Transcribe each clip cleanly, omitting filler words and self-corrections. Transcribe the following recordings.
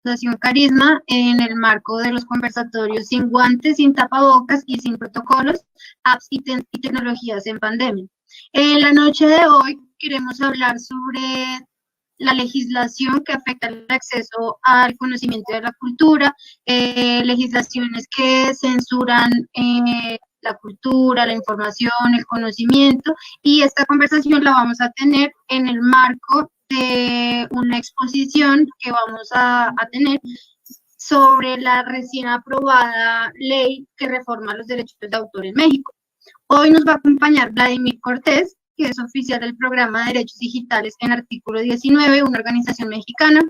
Fundación Carisma en el marco de los conversatorios sin guantes, sin tapabocas y sin protocolos, apps y tecnologías en pandemia. En la noche de hoy queremos hablar sobre la legislación que afecta el acceso al conocimiento de la cultura, legislaciones que censuran la cultura, la información, el conocimiento, y esta conversación la vamos a tener en el marco de una exposición que vamos a tener sobre la recién aprobada ley que reforma los derechos de autor en México. Hoy nos va a acompañar Vladimir Cortés, que es oficial del Programa de Derechos Digitales en Artículo 19, una organización mexicana.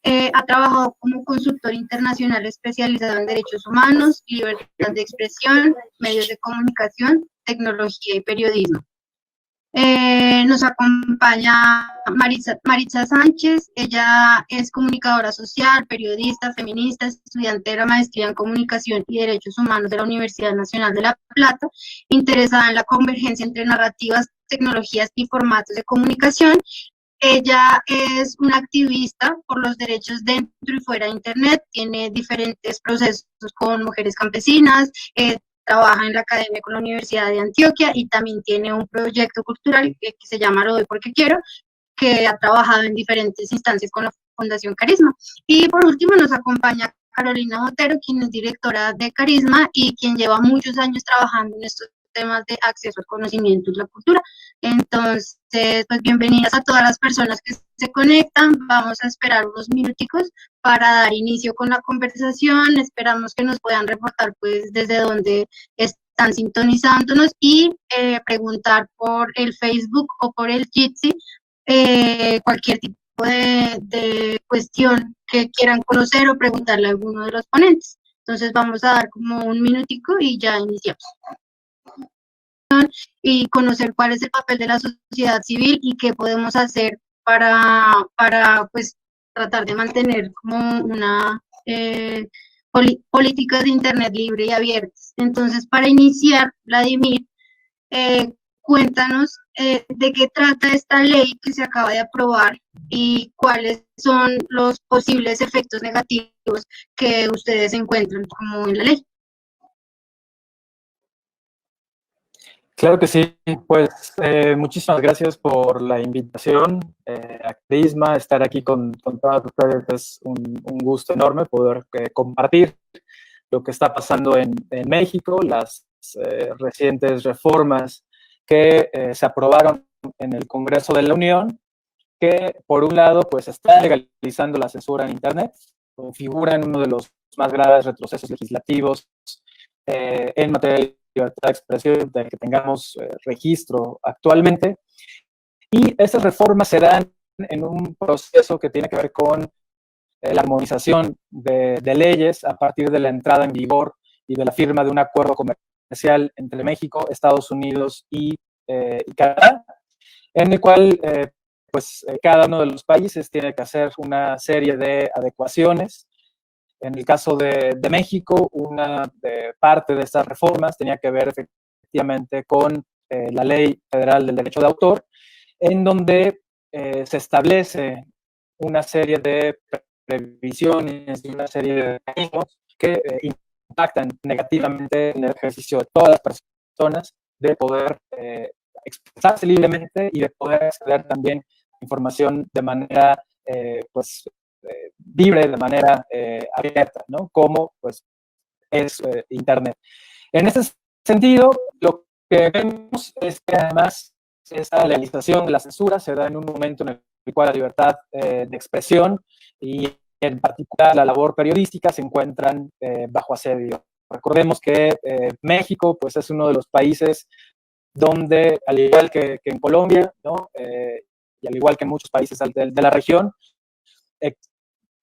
Ha trabajado como consultor internacional especializado en derechos humanos, libertad de expresión, medios de comunicación, tecnología y periodismo. Nos acompaña Maritza Sánchez. Ella es comunicadora social, periodista, feminista, estudiante de la maestría en comunicación y derechos humanos de la Universidad Nacional de La Plata, interesada en la convergencia entre narrativas, tecnologías y formatos de comunicación. Ella es una activista por los derechos dentro y fuera de Internet, tiene diferentes procesos con mujeres campesinas, trabaja en la academia con la Universidad de Antioquia y también tiene un proyecto cultural que se llama Lo doy porque quiero, que ha trabajado en diferentes instancias con la Fundación Carisma. Y por último nos acompaña Carolina Botero, quien es directora de Carisma y quien lleva muchos años trabajando en estos temas de acceso al conocimiento y la cultura. Entonces, pues bienvenidas a todas las personas que se conectan. Vamos a esperar unos minuticos para dar inicio con la conversación. Esperamos que nos puedan reportar pues desde dónde están sintonizándonos y preguntar por el Facebook o por el Jitsi cualquier tipo de cuestión que quieran conocer o preguntarle a alguno de los ponentes. Entonces vamos a dar como un minutico y ya iniciamos. Y conocer cuál es el papel de la sociedad civil y qué podemos hacer para pues tratar de mantener como una políticas de Internet libre y abiertas. Entonces, para iniciar, Vladimir, cuéntanos de qué trata esta ley que se acaba de aprobar y cuáles son los posibles efectos negativos que ustedes encuentran como en la ley. Claro que sí, pues muchísimas gracias por la invitación a Carisma. Estar aquí con todas ustedes es un gusto enorme poder compartir lo que está pasando en México, las recientes reformas que se aprobaron en el Congreso de la Unión, que por un lado pues está legalizando la censura en Internet, configuran uno de los más graves retrocesos legislativos en materia de libertad de expresión de que tengamos registro actualmente. Y estas reformas se dan en un proceso que tiene que ver con la armonización de leyes a partir de la entrada en vigor y de la firma de un acuerdo comercial entre México, Estados Unidos y Canadá, en el cual cada uno de los países tiene que hacer una serie de adecuaciones. En el caso de México, una parte de estas reformas tenía que ver efectivamente con la Ley Federal del Derecho de Autor, en donde se establece una serie de previsiones y una serie de mecanismos que impactan negativamente en el ejercicio de todas las personas de poder expresarse libremente y de poder acceder también información de manera libre, de manera abierta, ¿no? Como pues es Internet. En este sentido, lo que vemos es que además esta legalización de la censura se da en un momento en el cual la libertad de expresión y en particular la labor periodística se encuentran bajo asedio. Recordemos que México pues, es uno de los países donde, al igual que en Colombia, ¿no? Y al igual que en muchos países de la región,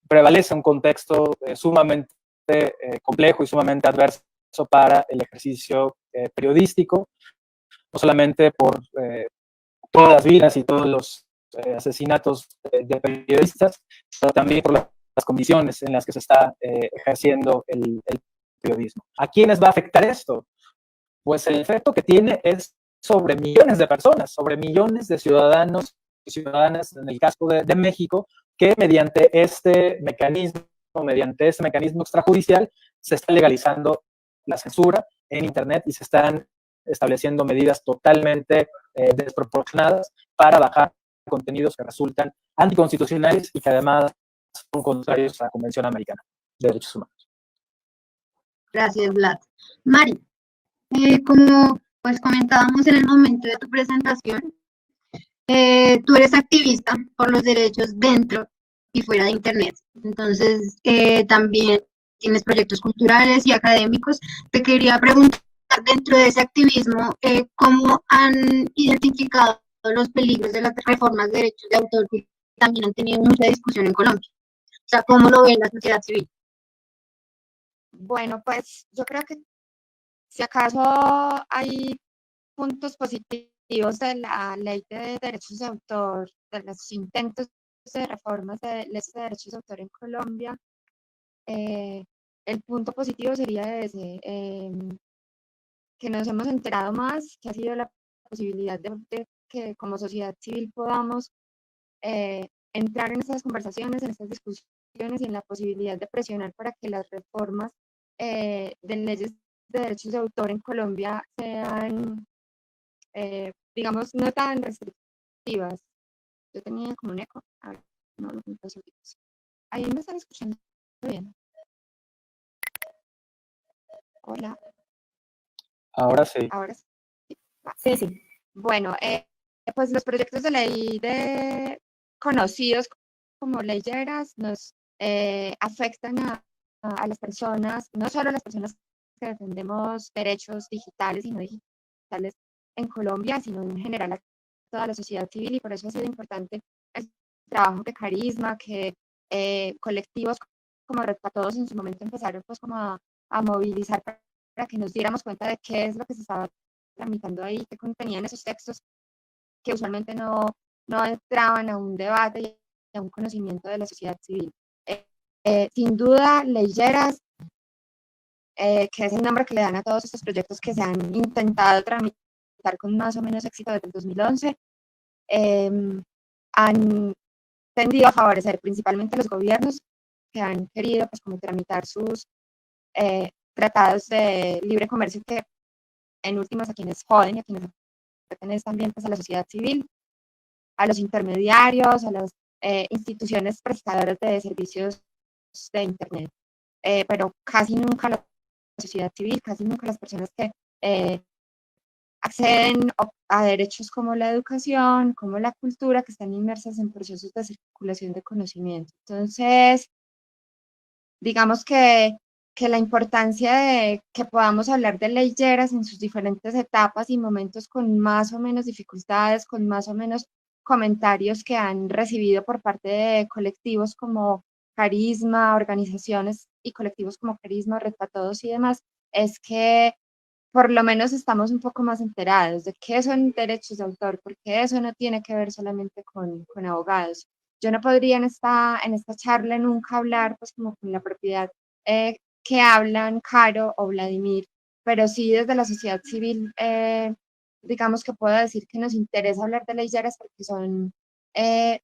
prevalece un contexto sumamente complejo y sumamente adverso para el ejercicio periodístico, no solamente por todas las vidas y todos los asesinatos de periodistas, sino también por las condiciones en las que se está ejerciendo el periodismo. ¿A quiénes va a afectar esto? Pues el efecto que tiene es sobre millones de personas, sobre millones de ciudadanos y ciudadanas, en el caso de México, que mediante este mecanismo mediante este mecanismo extrajudicial, se está legalizando la censura en Internet y se están estableciendo medidas totalmente desproporcionadas para bajar contenidos que resultan anticonstitucionales y que además son contrarios a la Convención Americana de Derechos Humanos. Gracias, Vlad. Mari, como pues comentábamos en el momento de tu presentación, tú eres activista por los derechos dentro y fuera de Internet. Entonces, también tienes proyectos culturales y académicos. Te quería preguntar, dentro de ese activismo, ¿cómo han identificado los peligros de las reformas de derechos de autor que también han tenido mucha discusión en Colombia? O sea, ¿cómo lo ve la sociedad civil? Bueno, pues yo creo que si acaso hay puntos positivos de la ley de derechos de autor, de los intentos de reformas de leyes de derechos de autor en Colombia, el punto positivo sería ese, que nos hemos enterado más, que ha sido la posibilidad de que como sociedad civil podamos entrar en estas conversaciones, en estas discusiones y en la posibilidad de presionar para que las reformas de leyes de derechos de autor en Colombia sean, digamos, no tan restrictivas. Yo tenía como un eco. A ver, no lo pasó. Ahí me están escuchando bien. Hola. Ahora sí. Ahora sí. Sí, sí. Bueno, pues los proyectos de ley conocidos como leyeras nos afectan a las personas, no solo a las personas que defendemos derechos digitales y no digitales en Colombia, sino en general a toda la sociedad civil, y por eso ha sido importante el trabajo que Carisma, que colectivos como Red para Todos en su momento empezaron pues como a movilizar para que nos diéramos cuenta de qué es lo que se estaba tramitando ahí, que contenían esos textos que usualmente no entraban a un debate y a un conocimiento de la sociedad civil. Sin duda, leyeras, que es el nombre que le dan a todos estos proyectos que se han intentado tramitar con más o menos éxito desde el 2011, han tendido a favorecer principalmente a los gobiernos que han querido pues, como tramitar sus tratados de libre comercio, que en últimas a quienes joden y a quienes pertenecen también pues, a la sociedad civil, a los intermediarios, a las instituciones prestadoras de servicios de Internet, pero casi nunca la sociedad civil, casi nunca las personas que acceden a derechos como la educación, como la cultura, que están inmersas en procesos de circulación de conocimiento. Entonces, digamos que la importancia de que podamos hablar de leyeras en sus diferentes etapas y momentos con más o menos dificultades, con más o menos comentarios que han recibido por parte de colectivos como Carisma, organizaciones y colectivos como Carisma, Red para Todos y demás, es que por lo menos estamos un poco más enterados de qué son derechos de autor, porque eso no tiene que ver solamente con abogados. Yo no podría en esta charla nunca hablar pues como con la propiedad que hablan Caro o Vladimir, pero sí desde la sociedad civil, digamos que puedo decir que nos interesa hablar de leyeras porque son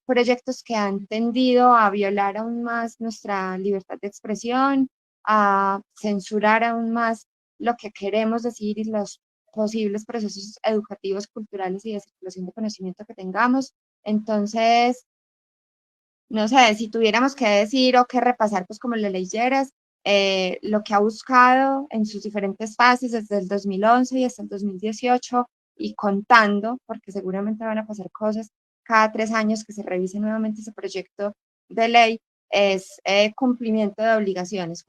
proyectos que han tendido a violar aún más nuestra libertad de expresión, a censurar aún más lo que queremos decir y los posibles procesos educativos, culturales y de circulación de conocimiento que tengamos. Entonces, no sé, si tuviéramos que decir o que repasar, pues como las leyeras, lo que ha buscado en sus diferentes fases desde el 2011 y hasta el 2018 y contando, porque seguramente van a pasar cosas cada 3 años que se revise nuevamente ese proyecto de ley, es cumplimiento de obligaciones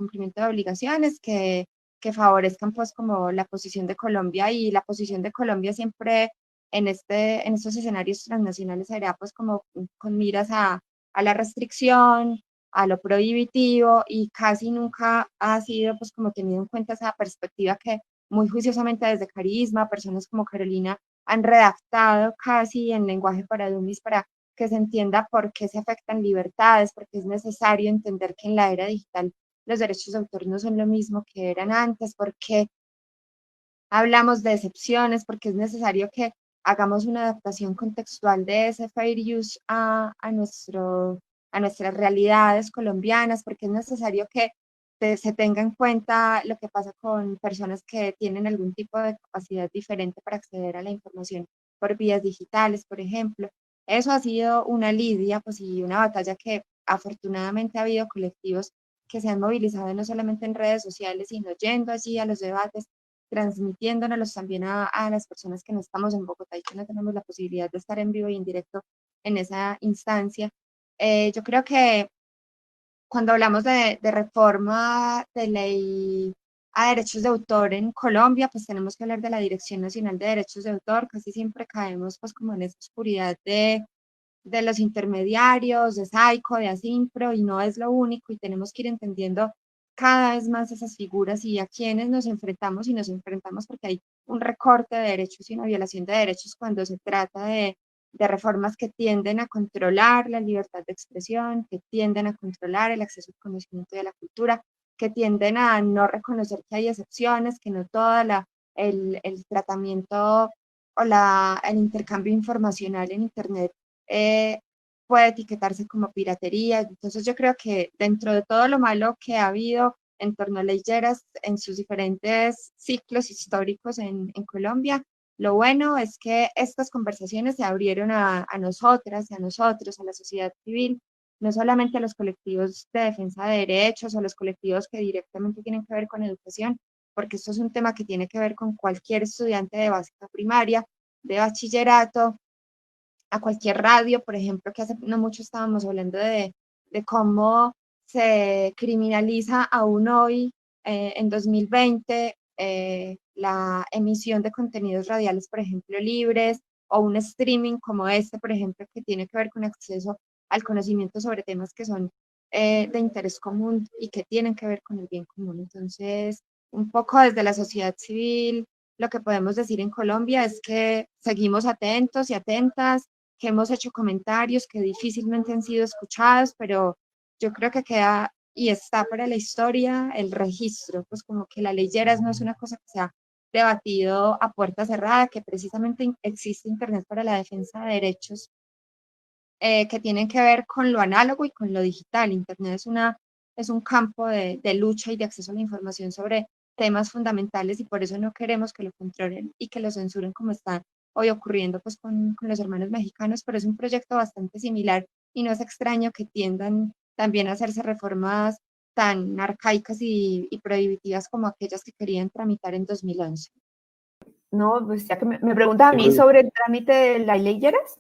que favorezcan pues como la posición de Colombia, y la posición de Colombia siempre en estos escenarios transnacionales será pues como con miras a la restricción, a lo prohibitivo, y casi nunca ha sido pues como tenido en cuenta esa perspectiva que muy juiciosamente desde Carisma, personas como Carolina han redactado casi en lenguaje para dummies para que se entienda por qué se afectan libertades, porque es necesario entender que en la era digital los derechos de autor no son lo mismo que eran antes, porque hablamos de excepciones, porque es necesario que hagamos una adaptación contextual de ese fair use a nuestro a nuestras realidades colombianas, porque es necesario que se tenga en cuenta lo que pasa con personas que tienen algún tipo de capacidad diferente para acceder a la información por vías digitales, por ejemplo. Eso ha sido una lidia, pues, y una batalla que afortunadamente ha habido colectivos que se han movilizado no solamente en redes sociales, sino yendo allí a los debates, transmitiéndonos también a las personas que no estamos en Bogotá y que no tenemos la posibilidad de estar en vivo y en directo en esa instancia. Yo creo que cuando hablamos de reforma de ley a derechos de autor en Colombia, pues tenemos que hablar de la Dirección Nacional de Derechos de Autor. Casi siempre caemos pues como en esa oscuridad de los intermediarios, de SAICO, de ASIMPRO, y no es lo único, y tenemos que ir entendiendo cada vez más esas figuras y a quienes nos enfrentamos, y nos enfrentamos porque hay un recorte de derechos y una violación de derechos cuando se trata de reformas que tienden a controlar la libertad de expresión, que tienden a controlar el acceso al conocimiento de la cultura, que tienden a no reconocer que hay excepciones, que no todo el tratamiento o el intercambio informacional en Internet puede etiquetarse como piratería. Entonces yo creo que dentro de todo lo malo que ha habido en torno a Ley Lleras en sus diferentes ciclos históricos en Colombia, lo bueno es que estas conversaciones se abrieron a nosotras y a nosotros, a la sociedad civil, no solamente a los colectivos de defensa de derechos o los colectivos que directamente tienen que ver con educación, porque esto es un tema que tiene que ver con cualquier estudiante de básica primaria, de bachillerato, a cualquier radio, por ejemplo, que hace no mucho estábamos hablando de cómo se criminaliza aún hoy, en 2020, la emisión de contenidos radiales, por ejemplo, libres, o un streaming como este, por ejemplo, que tiene que ver con acceso al conocimiento sobre temas que son de interés común y que tienen que ver con el bien común. Entonces, un poco desde la sociedad civil, lo que podemos decir en Colombia es que seguimos atentos y atentas, que hemos hecho comentarios que difícilmente han sido escuchados, pero yo creo que queda y está para la historia el registro, pues como que la ley Lleras no es una cosa que se ha debatido a puerta cerrada, que precisamente existe Internet para la defensa de derechos que tienen que ver con lo análogo y con lo digital. Internet es un campo de lucha y de acceso a la información sobre temas fundamentales, y por eso no queremos que lo controlen y que lo censuren como está hoy ocurriendo pues con los hermanos mexicanos, pero es un proyecto bastante similar y no es extraño que tiendan también a hacerse reformas tan arcaicas y prohibitivas como aquellas que querían tramitar en 2011. No, pues ya que me preguntas a mí sobre el trámite de la ley Lleras.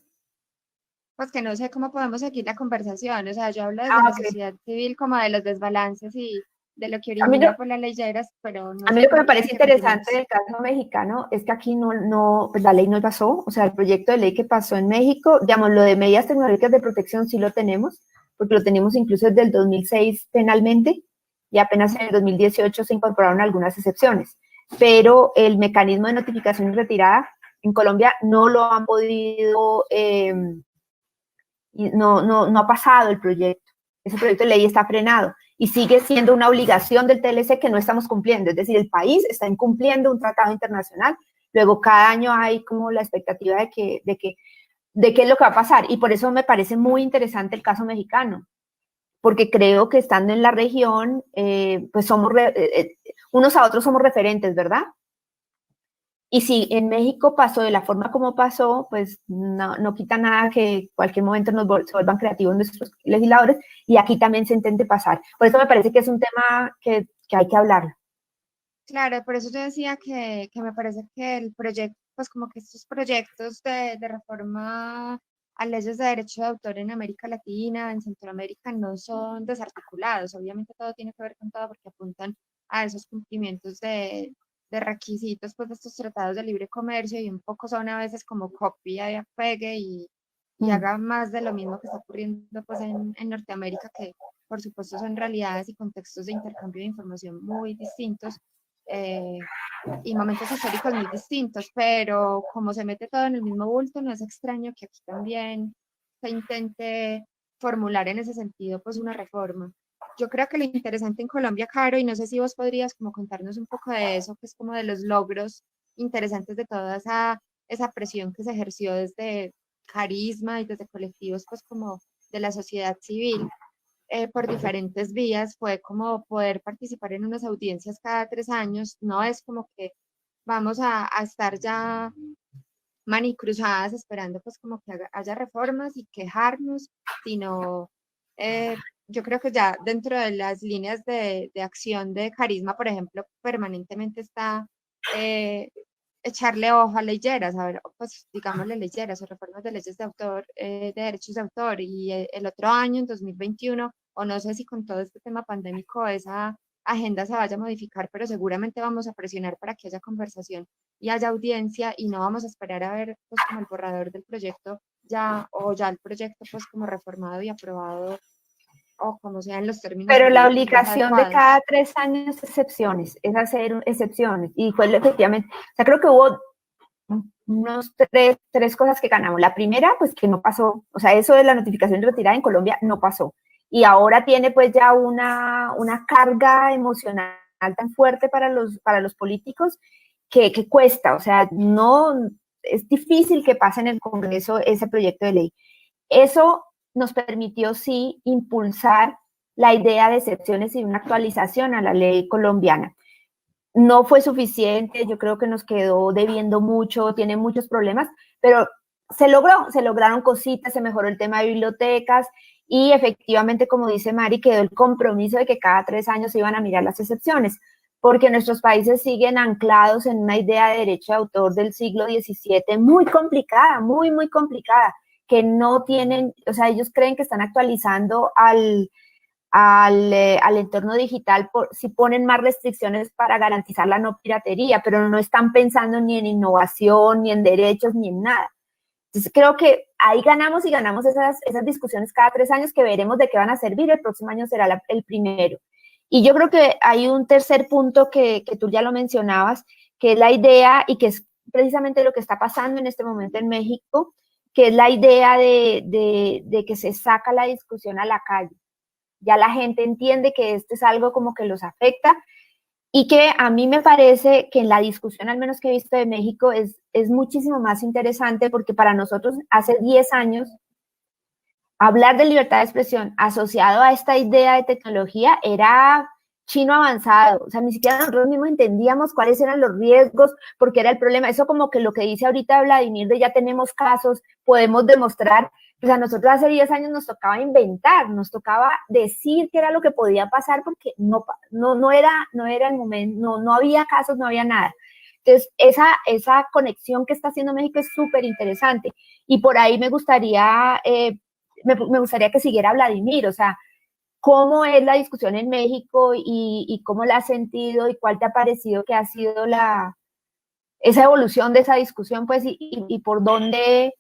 Pues que no sé cómo podemos seguir la conversación, o sea, yo hablo desde la sociedad civil como de los desbalances y de lo que origina por la ley Lleras, pero no a mí sé lo que me cómo parece quieren que interesante del caso mexicano es que aquí pues la ley no pasó, o sea, el proyecto de ley que pasó en México, digamos, lo de medidas tecnológicas de protección sí lo tenemos, porque lo tenemos incluso desde el 2006 penalmente, y apenas en el 2018 se incorporaron algunas excepciones, pero el mecanismo de notificación y retirada en Colombia no lo han podido, no ha pasado el proyecto. Ese proyecto de ley está frenado y sigue siendo una obligación del TLC que no estamos cumpliendo. Es decir, el país está incumpliendo un tratado internacional. Luego, cada año hay como la expectativa de qué es lo que va a pasar. Y por eso me parece muy interesante el caso mexicano, porque creo que estando en la región, pues somos, unos a otros somos referentes, ¿verdad? Y si en México pasó de la forma como pasó, pues no quita nada que en cualquier momento se vuelvan creativos nuestros legisladores, y aquí también se intente pasar. Por eso me parece que es un tema que hay que hablarlo. Claro, por eso yo decía que me parece que el proyecto, pues como que estos proyectos de reforma a leyes de derecho de autor en América Latina, en Centroamérica, no son desarticulados. Obviamente todo tiene que ver con todo porque apuntan a esos cumplimientos de requisitos pues de estos tratados de libre comercio, y un poco son a veces como copia y pegue y haga más de lo mismo que está ocurriendo pues en Norteamérica, que por supuesto son realidades y contextos de intercambio de información muy distintos, y momentos históricos muy distintos, pero como se mete todo en el mismo bulto, no es extraño que aquí también se intente formular en ese sentido pues una reforma. Yo creo que lo interesante en Colombia, Caro, y no sé si vos podrías como contarnos un poco de eso, que es como de los logros interesantes de toda esa presión que se ejerció desde Carisma y desde colectivos pues como de la sociedad civil por diferentes vías, fue como poder participar en unas audiencias cada 3 años. No es como que vamos a estar ya manicruzadas esperando pues como que haya reformas y quejarnos, sino yo creo que ya dentro de las líneas de acción de Carisma, por ejemplo, permanentemente está echarle ojo a leyeras, a ver, pues digámosle leyeras o reformas de leyes de autor, de derechos de autor, y el otro año, en 2021, o no sé si con todo este tema pandémico esa agenda se vaya a modificar, pero seguramente vamos a presionar para que haya conversación y haya audiencia, y no vamos a esperar a ver pues como el borrador del proyecto ya, o ya el proyecto pues como reformado y aprobado, o como sean los términos. Pero la obligación de cada 3 años excepciones, es hacer excepciones, y fue efectivamente, o sea, creo que hubo unos tres cosas que ganamos. La primera, pues que no pasó, o sea, eso de la notificación de retirada en Colombia no pasó, y ahora tiene pues ya una carga emocional tan fuerte para los políticos que cuesta, o sea, no, es difícil que pase en el Congreso ese proyecto de ley. Eso nos permitió sí impulsar la idea de excepciones y una actualización a la ley colombiana. No fue suficiente, yo creo que nos quedó debiendo mucho, tiene muchos problemas, pero se lograron cositas, se mejoró el tema de bibliotecas, y efectivamente, como dice Mari, quedó el compromiso de que cada 3 años se iban a mirar las excepciones, porque nuestros países siguen anclados en una idea de derecho de autor del siglo XVII muy complicada, muy, muy complicada, que no tienen, o sea, ellos creen que están actualizando al entorno digital si ponen más restricciones para garantizar la no piratería, pero no están pensando ni en innovación, ni en derechos, ni en nada. Entonces creo que ahí ganamos, y ganamos esas discusiones cada 3 años que veremos de qué van a servir. El próximo año será el primero. Y yo creo que hay un tercer punto que tú ya lo mencionabas, que es la idea, y que es precisamente lo que está pasando en este momento en México, que es la idea de que se saca la discusión a la calle. Ya la gente entiende que esto es algo como que los afecta, y que a mí me parece que en la discusión, al menos que he visto de México, es muchísimo más interesante, porque para nosotros hace 10 años hablar de libertad de expresión asociado a esta idea de tecnología era chino avanzado, o sea, ni siquiera nosotros mismos entendíamos cuáles eran los riesgos, porque era el problema. Eso como que lo que dice ahorita Vladimir de ya tenemos casos, podemos demostrar. Pues a nosotros hace 10 años nos tocaba inventar, nos tocaba decir qué era lo que podía pasar, porque no era el momento, no había casos, no había nada. Entonces, esa conexión que está haciendo México es súper interesante, y por ahí me gustaría que siguiera Vladimir, o sea, ¿cómo es la discusión en México y cómo la has sentido, y cuál te ha parecido que ha sido esa evolución de esa discusión, pues, y por dónde,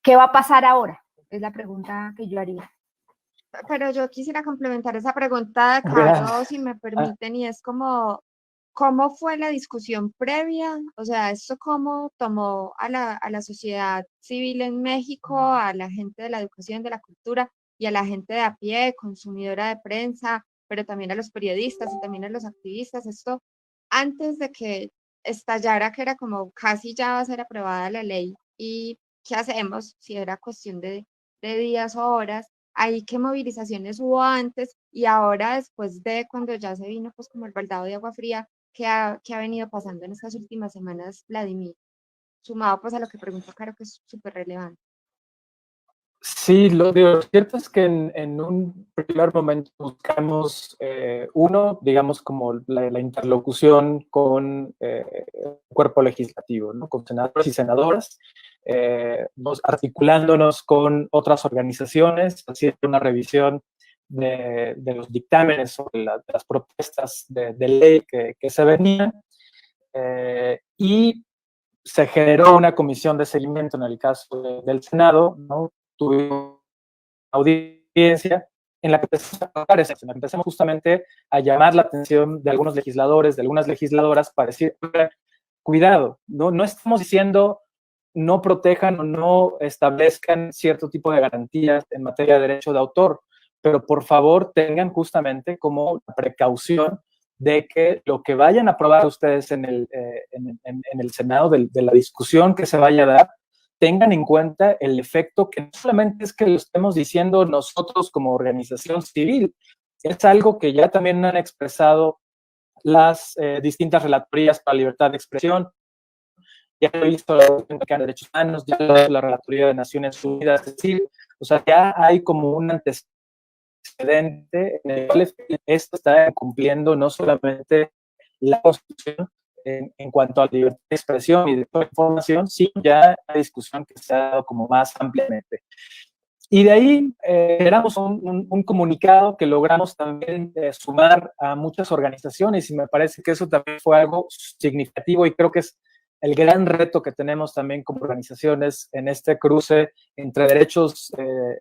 qué va a pasar ahora? Es la pregunta que yo haría. Pero yo quisiera complementar esa pregunta de Caro, si me permiten, y es como, ¿cómo fue la discusión previa? O sea, ¿esto cómo tomó a la sociedad civil en México, a la gente de la educación, de la cultura, y a la gente de a pie, consumidora de prensa, pero también a los periodistas y también a los activistas? Esto antes de que estallara, que era como casi ya va a ser aprobada la ley, y ¿qué hacemos? Si era cuestión de días o horas, ahí qué movilizaciones hubo antes, y ahora después de cuando ya se vino pues como el baldado de agua fría, ¿qué ha venido pasando en estas últimas semanas, Vladimir? Sumado pues a lo que preguntó Caro, que es súper relevante. Sí, lo cierto es que en un primer momento buscamos, digamos, como la interlocución con el cuerpo legislativo, ¿no? Con senadores y senadoras, articulándonos con otras organizaciones, haciendo una revisión de los dictámenes sobre las propuestas de ley que se venían, y se generó una comisión de seguimiento en el caso del Senado, ¿no? Tuvimos audiencia en la que empezamos justamente a llamar la atención de algunos legisladores, de algunas legisladoras, para decir, cuidado, no estamos diciendo no protejan o no establezcan cierto tipo de garantías en materia de derecho de autor, pero por favor tengan justamente como precaución de que lo que vayan a aprobar ustedes en el Senado, de la discusión que se vaya a dar, tengan en cuenta el efecto que no solamente es que lo estemos diciendo nosotros como organización civil, es algo que ya también han expresado las distintas relatorías para libertad de expresión. Ya lo hizo la Organización de Derechos Humanos, ya lo hizo la Relatoría de Naciones Unidas, es decir, o sea, ya hay como un antecedente en el cual esto está cumpliendo no solamente la Constitución en cuanto a la libertad de expresión y de información, sino ya la discusión que se ha dado como más ampliamente. Y de ahí generamos un comunicado que logramos también sumar a muchas organizaciones, y me parece que eso también fue algo significativo, y creo que es el gran reto que tenemos también como organizaciones en este cruce entre derechos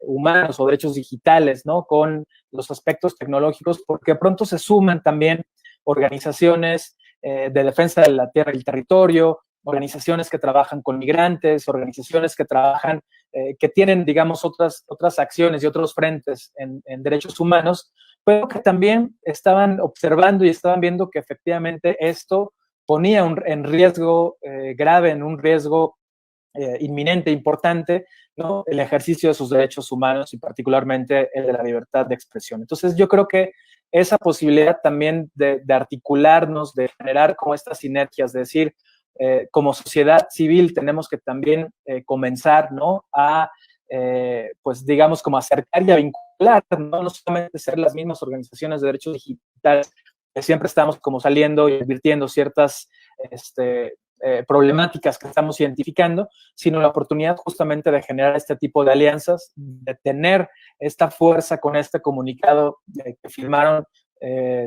humanos o derechos digitales, ¿no?, con los aspectos tecnológicos, porque pronto se suman también organizaciones de defensa de la tierra y el territorio, organizaciones que trabajan con migrantes, organizaciones que trabajan, que tienen, digamos, otras acciones y otros frentes en derechos humanos, pero que también estaban observando y estaban viendo que efectivamente esto ponía en riesgo grave, en un riesgo inminente, importante, ¿no?, el ejercicio de sus derechos humanos y particularmente el de la libertad de expresión. Entonces yo creo que esa posibilidad también de articularnos, de generar como estas sinergias, de decir, como sociedad civil tenemos que también comenzar, ¿no?, a, pues digamos, como acercar y a vincular, no solamente ser las mismas organizaciones de derechos digitales, que siempre estamos como saliendo y advirtiendo ciertas problemáticas que estamos identificando, sino la oportunidad justamente de generar este tipo de alianzas, de tener esta fuerza con este comunicado que firmaron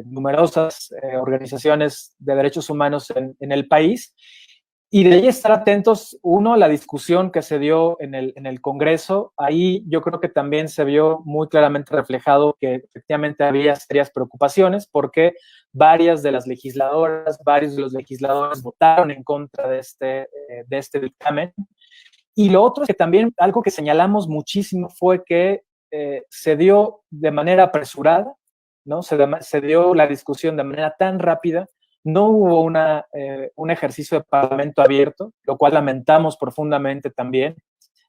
numerosas organizaciones de derechos humanos en el país, y de ahí estar atentos, uno, a la discusión que se dio en el Congreso. Ahí yo creo que también se vio muy claramente reflejado que efectivamente había serias preocupaciones porque varias de las legisladoras, varios de los legisladores votaron en contra de este dictamen. Y lo otro es que también algo que señalamos muchísimo fue que se dio de manera apresurada, ¿no? Se dio la discusión de manera tan rápida, no hubo un ejercicio de parlamento abierto, lo cual lamentamos profundamente también,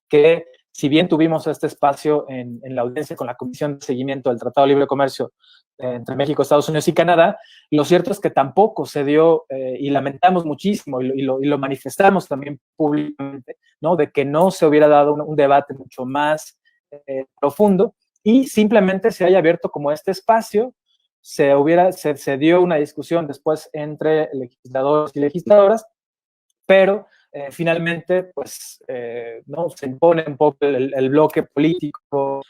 que si bien tuvimos este espacio en la audiencia con la Comisión de Seguimiento del Tratado de Libre Comercio entre México, Estados Unidos y Canadá, lo cierto es que tampoco se dio, y lamentamos muchísimo, y lo manifestamos también públicamente, ¿no?, de que no se hubiera dado un debate mucho más profundo, y simplemente se haya abierto como este espacio. Se dio una discusión después entre legisladores y legisladoras, pero finalmente, pues, no se impone un poco el bloque político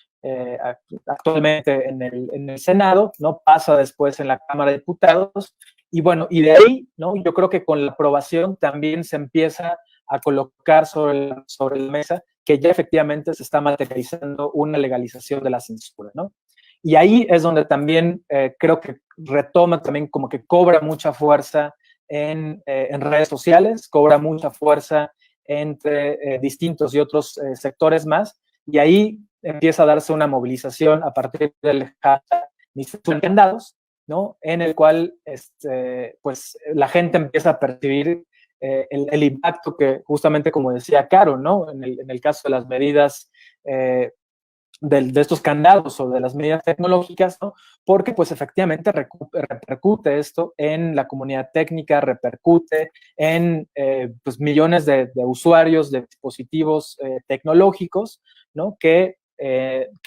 actualmente en el Senado, ¿no? Pasa después en la Cámara de Diputados, y bueno, y de ahí, ¿no?, yo creo que con la aprobación también se empieza a colocar sobre la mesa que ya efectivamente se está materializando una legalización de la censura, ¿no? Y ahí es donde también creo que retoma también como que cobra mucha fuerza en redes sociales, cobra mucha fuerza entre distintos y otros sectores más, y ahí empieza a darse una movilización a partir del hashtag Ni Candados, ¿no?, en el cual pues la gente empieza a percibir el impacto que justamente, como decía Caro, ¿no?, en el caso de las medidas de estos candados o de las medidas tecnológicas, ¿no?, porque pues efectivamente repercute esto en la comunidad técnica, repercute en pues millones de usuarios de dispositivos tecnológicos, ¿no?, que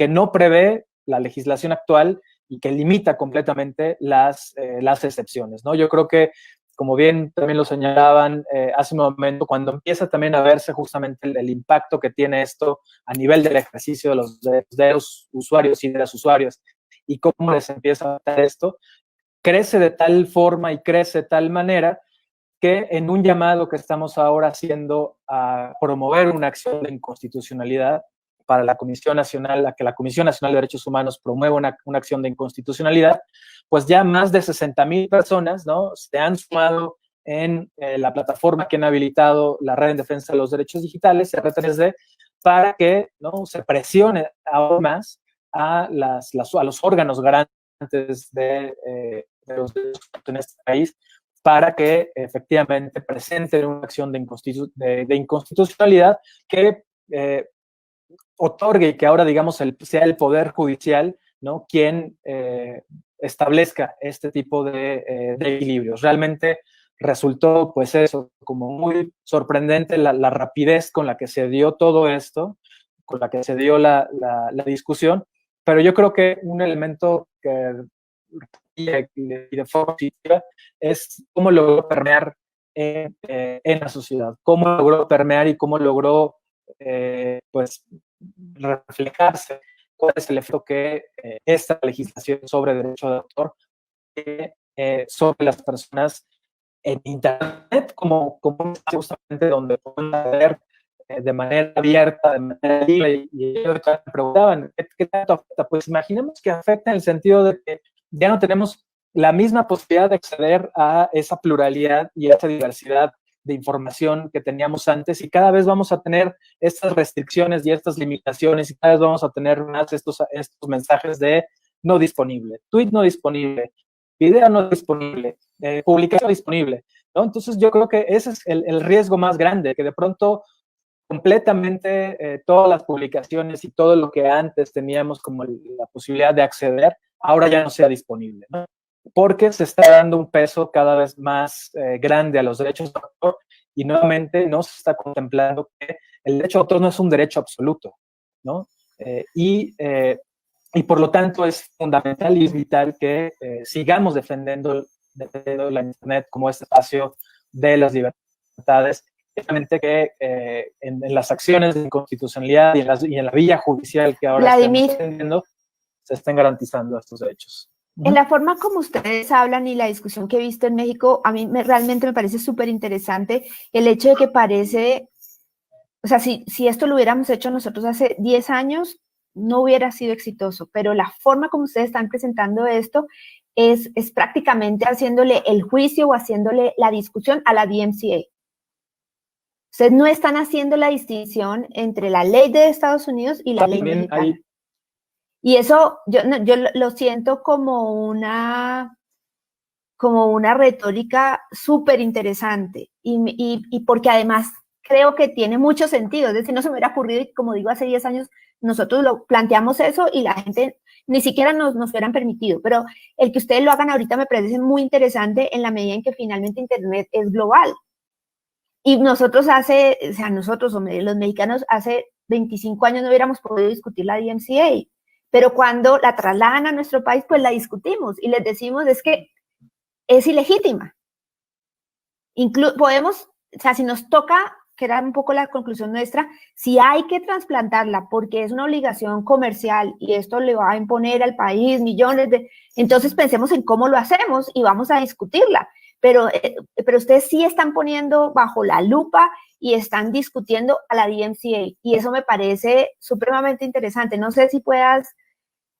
no prevé la legislación actual y que limita completamente las excepciones, ¿no? Yo creo que, como bien también lo señalaban hace un momento, cuando empieza también a verse justamente el impacto que tiene esto a nivel del ejercicio de los usuarios y de las usuarias y cómo les empieza a dar esto, crece de tal forma y crece de tal manera que en un llamado que estamos ahora haciendo a promover una acción de inconstitucionalidad para la Comisión Nacional, a que la Comisión Nacional de Derechos Humanos promueva una acción de inconstitucionalidad, pues ya más de 60,000 personas, ¿no?, se han sumado en la plataforma que han habilitado la Red en Defensa de los Derechos Digitales, R3D, para que, ¿no?, se presione aún más a los órganos garantes de los derechos en este país, para que efectivamente presenten una acción de inconstitucionalidad que otorgue y que ahora, digamos, sea el Poder Judicial, ¿no?, quien establezca este tipo de equilibrios. Realmente resultó, pues eso, como muy sorprendente la rapidez con la que se dio todo esto, con la que se dio la discusión, pero yo creo que un elemento que y de forma positiva es cómo logró permear en la sociedad, cómo logró permear y cómo logró pues reflejarse cuál es el efecto que esta legislación sobre derecho de autor tiene sobre las personas en Internet, como justamente donde pueden ver de manera abierta, de manera libre, y ellos me preguntaban, ¿qué tanto afecta? Pues imaginemos que afecta en el sentido de que ya no tenemos la misma posibilidad de acceder a esa pluralidad y a esa diversidad de información que teníamos antes, y cada vez vamos a tener estas restricciones y estas limitaciones, y cada vez vamos a tener más estos mensajes de no disponible, tweet no disponible, video no disponible, publicación disponible, ¿no? Entonces yo creo que ese es el riesgo más grande, que de pronto completamente todas las publicaciones y todo lo que antes teníamos como la posibilidad de acceder, ahora ya no sea disponible, ¿no? Porque se está dando un peso cada vez más grande a los derechos de autor, y nuevamente no se está contemplando que el derecho de autor no es un derecho absoluto, ¿no? Y por lo tanto es fundamental y es vital que sigamos defendiendo la Internet como este espacio de las libertades, realmente que en las acciones de inconstitucionalidad y en la vía judicial que ahora estamos teniendo, se estén garantizando estos derechos. En la forma como ustedes hablan y la discusión que he visto en México, a mí realmente me parece súper interesante el hecho de que parece, o sea, si esto lo hubiéramos hecho nosotros hace 10 años, no hubiera sido exitoso, pero la forma como ustedes están presentando esto es prácticamente haciéndole el juicio o haciéndole la discusión a la DMCA. Ustedes no están haciendo la distinción entre la ley de Estados Unidos y la ley mexicana. Y eso yo lo siento como una retórica súper interesante y porque además creo que tiene mucho sentido. Es decir, no se me hubiera ocurrido, y como digo, hace 10 años nosotros lo planteamos eso y la gente ni siquiera nos hubieran permitido. Pero el que ustedes lo hagan ahorita me parece muy interesante en la medida en que finalmente Internet es global. Y nosotros los mexicanos hace 25 años no hubiéramos podido discutir la DMCA. Pero cuando la trasladan a nuestro país, pues la discutimos y les decimos es que es ilegítima. Podemos, o sea, si nos toca, que era un poco la conclusión nuestra, si hay que trasplantarla porque es una obligación comercial y esto le va a imponer al país millones de... Entonces pensemos en cómo lo hacemos y vamos a discutirla. Pero ustedes sí están poniendo bajo la lupa y están discutiendo a la DMCA, y eso me parece supremamente interesante. No sé si puedas,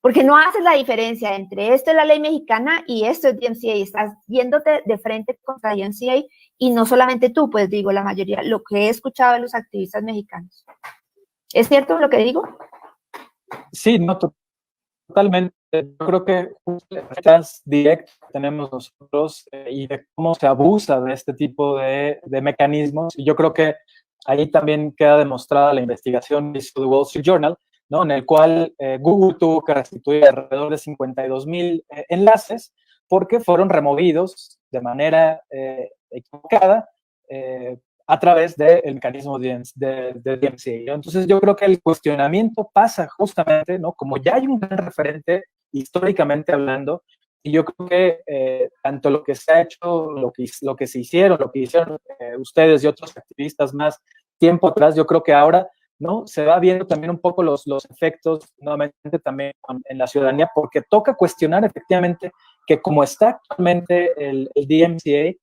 porque no haces la diferencia entre esto es la ley mexicana y esto es DMCA, estás yéndote de frente contra DMCA, y no solamente tú, pues digo, la mayoría, lo que he escuchado de los activistas mexicanos. ¿Es cierto lo que digo? Sí, no, totalmente. Yo creo que las directas que tenemos nosotros y de cómo se abusa de este tipo de mecanismos, y yo creo que ahí también queda demostrada la investigación de The Wall Street Journal, ¿no?, en el cual Google tuvo que restituir alrededor de 52,000 enlaces porque fueron removidos de manera equivocada a través del mecanismo de DMCA. Entonces yo creo que el cuestionamiento pasa justamente, ¿no?, como ya hay un gran referente históricamente hablando, y yo creo que tanto lo que se ha hecho, lo que se hicieron, lo que hicieron ustedes y otros activistas más tiempo atrás, yo creo que ahora, ¿no?, se va viendo también un poco los efectos nuevamente también en la ciudadanía, porque toca cuestionar efectivamente que como está actualmente el DMCA,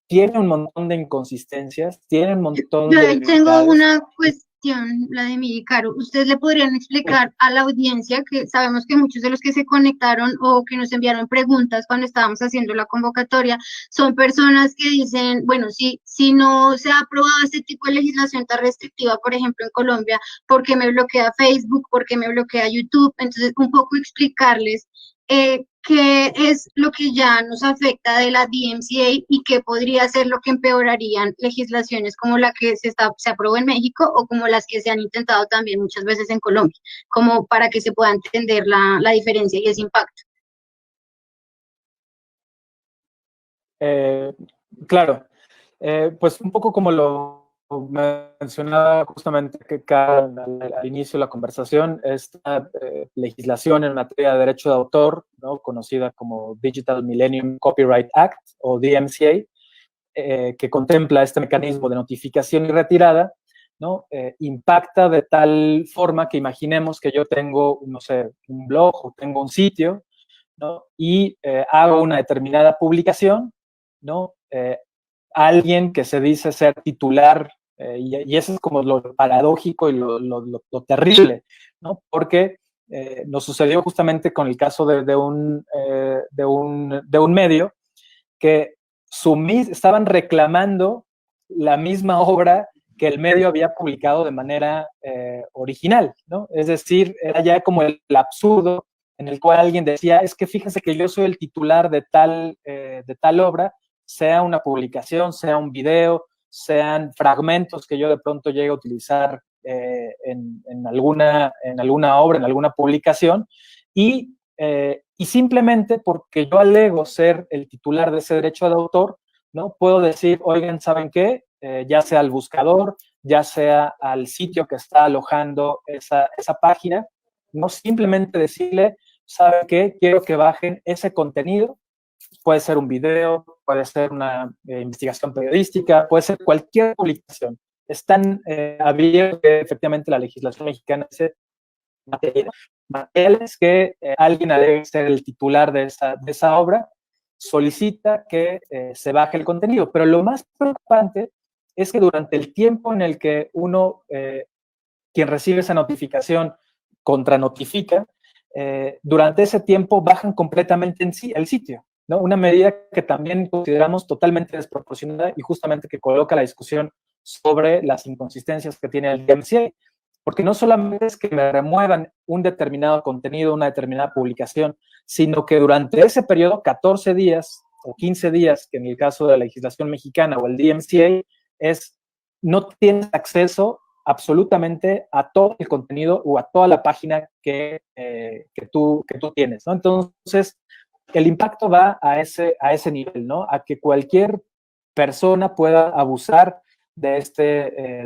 tiene un montón de inconsistencias, tiene un montón de... Tengo una cuestión, Vladimir y Caro. ¿Ustedes le podrían explicar a la audiencia, que sabemos que muchos de los que se conectaron o que nos enviaron preguntas cuando estábamos haciendo la convocatoria son personas que dicen, bueno, si no se ha aprobado este tipo de legislación tan restrictiva, por ejemplo, en Colombia, ¿por qué me bloquea Facebook? ¿Por qué me bloquea YouTube? Entonces, un poco explicarles ¿Qué es lo que ya nos afecta de la DMCA y qué podría ser lo que empeorarían legislaciones como la que se aprobó en México o como las que se han intentado también muchas veces en Colombia, como para que se pueda entender la diferencia y ese impacto? Claro, pues un poco como lo mencionaba justamente que al inicio de la conversación, esta legislación en materia de derecho de autor, ¿no?, conocida como Digital Millennium Copyright Act o DMCA, que contempla este mecanismo de notificación y retirada, ¿no?, impacta de tal forma que imaginemos que yo tengo, no sé, un blog o tengo un sitio, ¿no?, y hago una determinada publicación, ¿no? Alguien que se dice ser titular, y eso es como lo paradójico y lo terrible, ¿no? Porque nos sucedió justamente con el caso de un medio que estaban reclamando la misma obra que el medio había publicado de manera original, ¿no? Es decir, era ya como el absurdo en el cual alguien decía, es que fíjense que yo soy el titular de tal obra, sea una publicación, sea un video, sean fragmentos que yo de pronto llegue a utilizar en alguna obra, en alguna publicación, y simplemente porque yo alego ser el titular de ese derecho de autor, ¿no?, puedo decir, oigan, ¿saben qué? Ya sea al buscador, ya sea al sitio que está alojando esa página, no simplemente decirle, ¿saben qué? Quiero que bajen ese contenido. Puede ser un video, puede ser una investigación periodística, puede ser cualquier publicación. Es tan abierto que efectivamente la legislación mexicana dice materiales que alguien debe ser el titular de esa obra, solicita que se baje el contenido. Pero lo más preocupante es que durante el tiempo en el que quien recibe esa notificación, contranotifica, durante ese tiempo bajan completamente el sitio, ¿no? Una medida que también consideramos totalmente desproporcionada y justamente que coloca la discusión sobre las inconsistencias que tiene el DMCA, porque no solamente es que me remuevan un determinado contenido, una determinada publicación, sino que durante ese periodo, 14 días o 15 días, que en el caso de la legislación mexicana o el DMCA, no tienes acceso absolutamente a todo el contenido o a toda la página que tú tienes, ¿no? Entonces, el impacto va a ese nivel, ¿no? A que cualquier persona pueda abusar de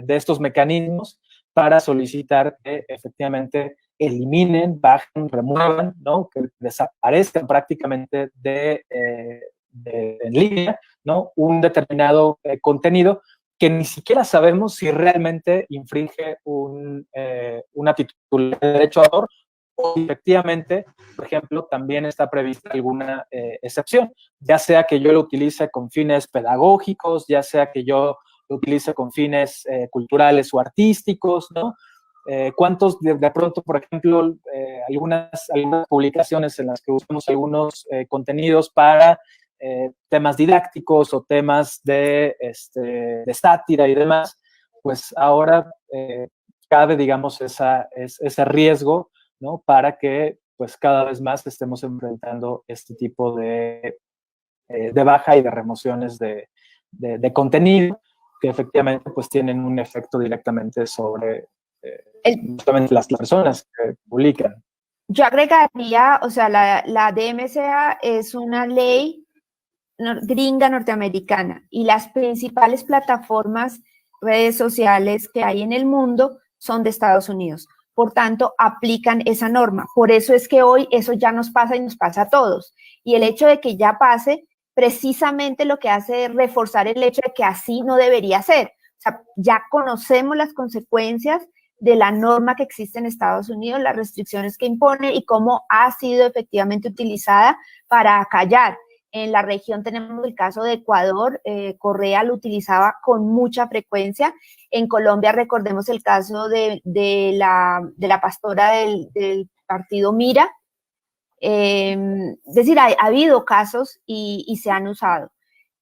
estos mecanismos para solicitar que efectivamente eliminen, bajen, remuevan, ¿no?, que desaparezcan prácticamente en línea, ¿no?, un determinado contenido que ni siquiera sabemos si realmente infringe una titularidad de derecho de autor o efectivamente, por ejemplo, también está prevista alguna excepción, ya sea que yo lo utilice con fines pedagógicos, ya sea que yo lo utilice con fines culturales o artísticos, ¿no? ¿Cuántos de pronto, por ejemplo, algunas publicaciones en las que usamos algunos contenidos para temas didácticos o temas de sátira y demás, pues ahora cabe, digamos, ese riesgo, ¿no?, para que pues cada vez más estemos enfrentando este tipo de baja y de remociones de contenido que efectivamente pues tienen un efecto directamente sobre justamente las personas que publican. Yo agregaría, o sea, la DMCA es una ley gringa norteamericana y las principales plataformas, redes sociales que hay en el mundo son de Estados Unidos. Por tanto, aplican esa norma. Por eso es que hoy eso ya nos pasa y nos pasa a todos. Y el hecho de que ya pase, precisamente lo que hace es reforzar el hecho de que así no debería ser. O sea, ya conocemos las consecuencias de la norma que existe en Estados Unidos, las restricciones que impone y cómo ha sido efectivamente utilizada para acallar. En la región tenemos el caso de Ecuador, Correa lo utilizaba con mucha frecuencia. En Colombia recordemos el caso de la pastora del partido Mira. Es decir, ha habido casos y se han usado.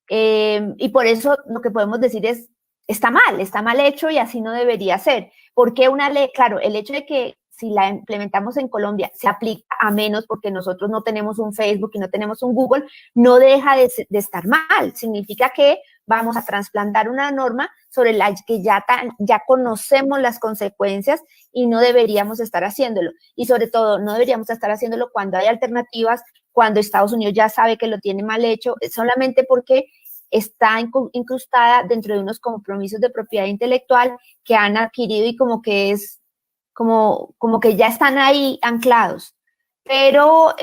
Y por eso lo que podemos decir es, está mal hecho y así no debería ser. Porque una ley, claro, el hecho de que si la implementamos en Colombia, se aplica a menos porque nosotros no tenemos un Facebook y no tenemos un Google, no deja de estar mal. Significa que vamos a trasplantar una norma sobre la que ya conocemos las consecuencias y no deberíamos estar haciéndolo. Y sobre todo, no deberíamos estar haciéndolo cuando hay alternativas, cuando Estados Unidos ya sabe que lo tiene mal hecho, solamente porque está incrustada dentro de unos compromisos de propiedad intelectual que han adquirido y como que es, como que ya están ahí anclados. Pero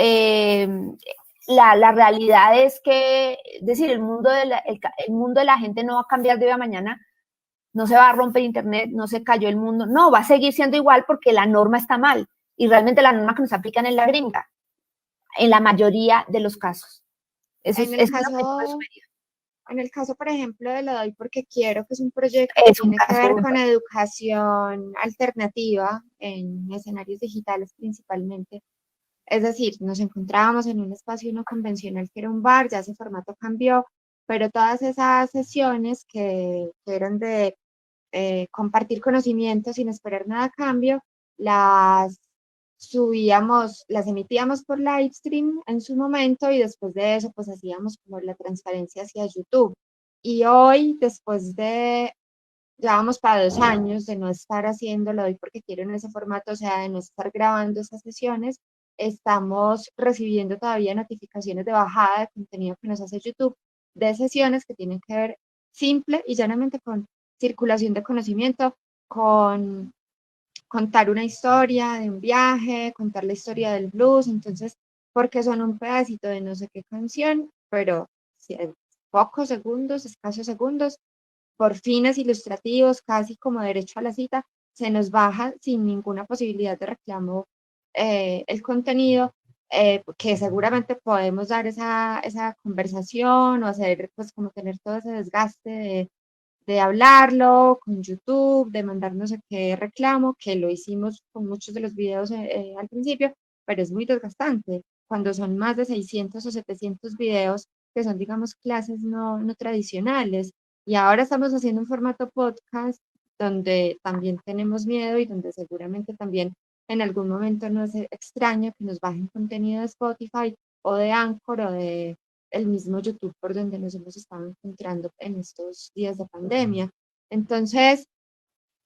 la realidad es que, es decir, el mundo de la gente no va a cambiar de hoy a mañana, no se va a romper internet, no se cayó el mundo, no, va a seguir siendo igual porque la norma está mal y realmente la norma que nos aplican es la gringa, en la mayoría de los casos. Eso En el caso, por ejemplo, de Lo Doy Porque Quiero, que es un proyecto que tiene que ver con educación alternativa en escenarios digitales principalmente. Es decir, nos encontrábamos en un espacio no convencional que era un bar, ya ese formato cambió, pero todas esas sesiones que eran de compartir conocimientos sin esperar nada a cambio, las subíamos, las emitíamos por live stream en su momento y después de eso pues hacíamos como la transferencia hacia YouTube. Y hoy, después de, ya vamos para 2 años de no estar haciéndolo hoy porque quiero en ese formato, o sea, de no estar grabando esas sesiones, estamos recibiendo todavía notificaciones de bajada de contenido que nos hace YouTube, de sesiones que tienen que ver simple y llanamente con circulación de conocimiento, con contar una historia de un viaje, contar la historia del blues, entonces, porque son un pedacito de no sé qué canción, pero en pocos segundos, escasos segundos, por fines ilustrativos, casi como derecho a la cita, se nos baja sin ninguna posibilidad de reclamo el contenido, que seguramente podemos dar esa conversación o hacer, pues, como tener todo ese desgaste de hablarlo con YouTube, de mandar no sé qué reclamo, que lo hicimos con muchos de los videos al principio, pero es muy desgastante cuando son más de 600 o 700 videos que son, digamos, clases no tradicionales. Y ahora estamos haciendo un formato podcast donde también tenemos miedo y donde seguramente también en algún momento nos es extraño que nos bajen contenido de Spotify o de Anchor o de el mismo YouTube por donde nos hemos estado encontrando en estos días de pandemia. Entonces,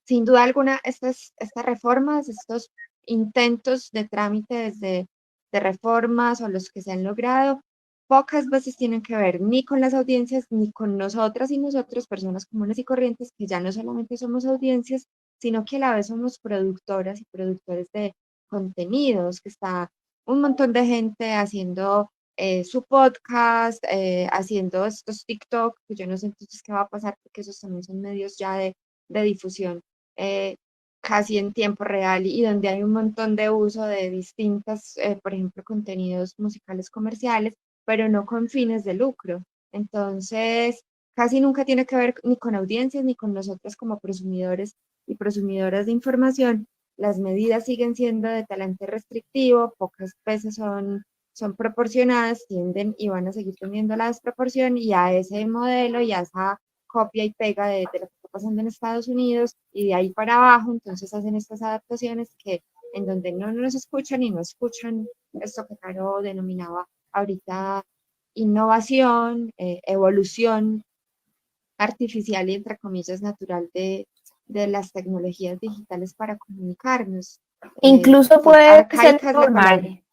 sin duda alguna, estas reformas, estos intentos de trámites de reformas o los que se han logrado, pocas veces tienen que ver ni con las audiencias ni con nosotras y nosotros, personas comunes y corrientes, que ya no solamente somos audiencias, sino que a la vez somos productoras y productores de contenidos, que está un montón de gente haciendo su podcast, haciendo estos TikTok, que yo no sé entonces qué va a pasar, porque esos también son medios ya de difusión casi en tiempo real y donde hay un montón de uso de distintas, por ejemplo, contenidos musicales comerciales, pero no con fines de lucro. Entonces, casi nunca tiene que ver ni con audiencias ni con nosotros como prosumidores y prosumidoras de información. Las medidas siguen siendo de talante restrictivo, pocas veces son proporcionadas, tienden y van a seguir teniendo la desproporción, y a ese modelo y a esa copia y pega de lo que está pasando en Estados Unidos y de ahí para abajo, entonces hacen estas adaptaciones que en donde no nos escuchan y no escuchan esto que Caro denominaba ahorita innovación, evolución artificial y entre comillas natural de las tecnologías digitales para comunicarnos. Incluso puede ser normal.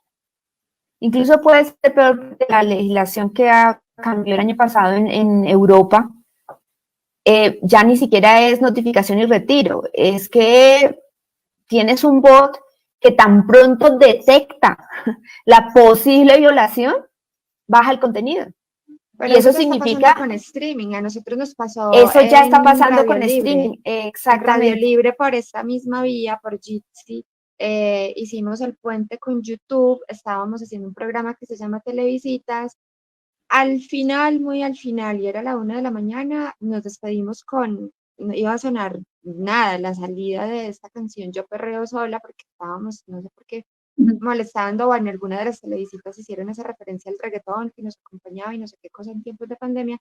Incluso puede ser peor que la legislación que cambió el año pasado en Europa. Ya ni siquiera es notificación y retiro, es que tienes un bot que tan pronto detecta la posible violación, baja el contenido. Pero y eso significa con streaming, a nosotros nos pasó. Eso ya está pasando con streaming, exactamente. Radio Libre, por esta misma vía, por Jitsi, hicimos el puente con YouTube, estábamos haciendo un programa que se llama Televisitas. Al final, muy al final, y era la 1 de la mañana, nos despedimos iba a sonar nada, la salida de esta canción Yo Perreo Sola, porque estábamos, no sé por qué, molestando, o en alguna de las televisitas hicieron esa referencia al reggaetón que nos acompañaba y no sé qué cosa en tiempos de pandemia,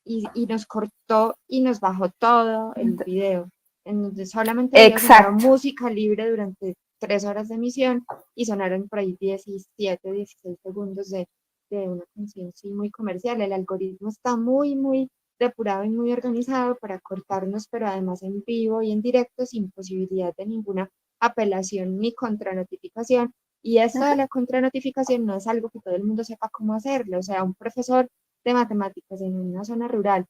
y nos cortó y nos bajó todo el video, en donde solamente había música libre durante 3 horas de emisión y sonaron por ahí 17, 16 segundos de una canción sí, muy comercial. El algoritmo está muy, muy depurado y muy organizado para cortarnos, pero además en vivo y en directo, sin posibilidad de ninguna apelación ni contranotificación. Y esto de la contranotificación no es algo que todo el mundo sepa cómo hacerlo. O sea, un profesor de matemáticas en una zona rural,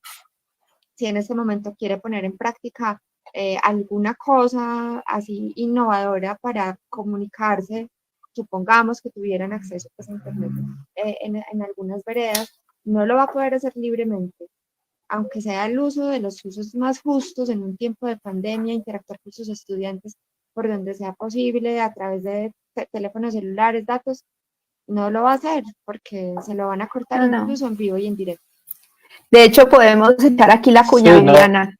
si en este momento quiere poner en práctica alguna cosa así innovadora para comunicarse, supongamos que tuvieran acceso pues, a Internet en algunas veredas, no lo va a poder hacer libremente, aunque sea el uso de los usos más justos en un tiempo de pandemia, interactuar con sus estudiantes por donde sea posible, a través de teléfonos celulares, datos, no lo va a hacer porque se lo van a cortar incluso en vivo y en directo. De hecho, podemos echar aquí la cuña, Sí, Viviana.